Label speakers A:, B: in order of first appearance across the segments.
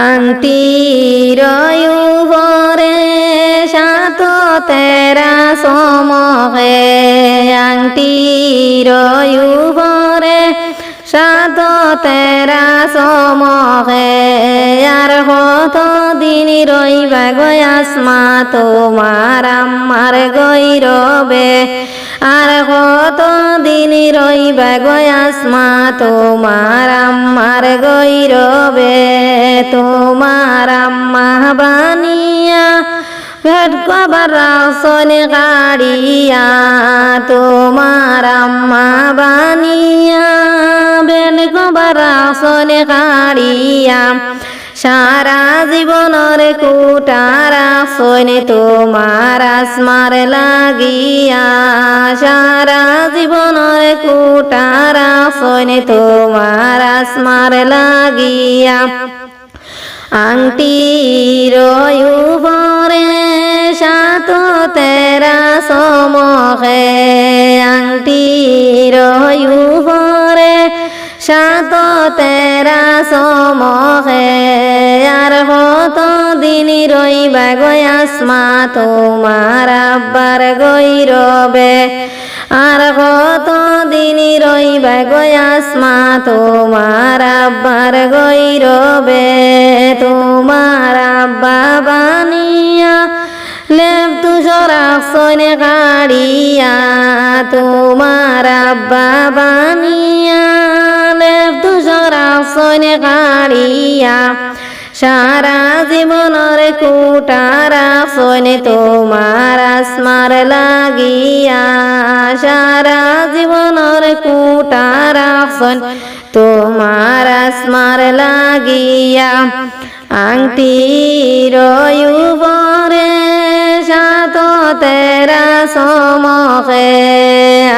A: আংটির উপরে সাত তেরা সমহে আংটির উপরে সাত তেরা সমহে আর কত দিন রইবা গয়াসমা তোমার আমার গৈরবে আর কত দিন রইবা গয়াসমা তোমার আমার গৈরবে তোমার আম্মা বানিয়া ভেট কবার রাসনে গাড়িয়া তোমার আম্মা বানিয়া ভেট কবার রাসনে গাড়িয়া সারা জীবনের কুটারা সৈনে তোমার আসমার লাগিয়া সারা জীবনের কুটারা সৈনে তোমার আসমার লাগিয়া আংটির উপরে সাত তেরা সমহে আংটির উপরে সাত তেরা সমহে আর কত দিন রইবা গয়াসমা তোমার আব্বার গৈরবে আর কত দিন রইবা গয়াসমা তোমার আব্বার গৈরবে তোমার আব্বা বানিয়া লেপ তুষর আসনে গাড়িয়া তোমার আব্বা বানিয়া লেপ তুষর আসনে গাড়িয়া সারা জীবনের কুটারা সনে তোমার আসমার লাগিয়া সারা জীবনের কুটারা সন তোমার আসমার লাগিয়া আংটির উপরে সাত তেরা সমহে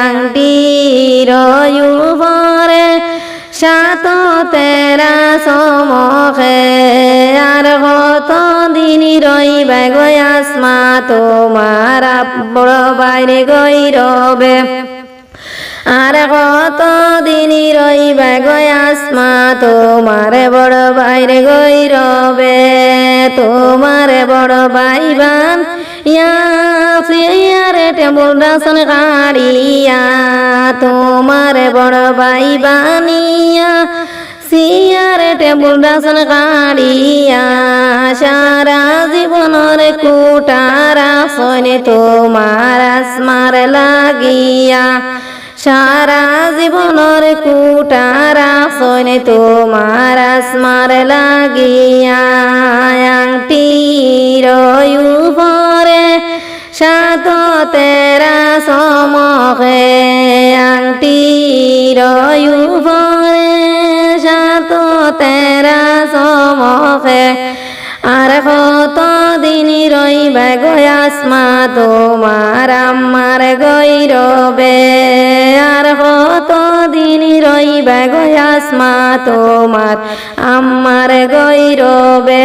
A: আংটির উপরে সাত তেরা সমহে আর কত দিন রইবা গয়াসমা তোমার বড় বাইরে গৈরবে আর কত দিন রইবা গয়াসমা তোমার বড় বাইরে গৈরবে তোমার বড় বাইবান ইয়ারে টেবুল রাসন গাড়িয়া তোমার বড় বাইবানিয়া সিয়ারে টেবুল রাসন গাড়িয়া সারা জীবনের কুটারা সনে তোমার আসমার লাগিয়া সারা জীবনের কুটারা সনে তোমার আসমার লাগিয়া আংটির উপরে সাত তেরা সমহে আংটির উপরে সাত তেরা সমহে আর কত দিন রইবা গয়াসমা তোমার আমার গৈরবে আর কত দিন রইবা গয়াসমা তোমার আমার গৈরবে।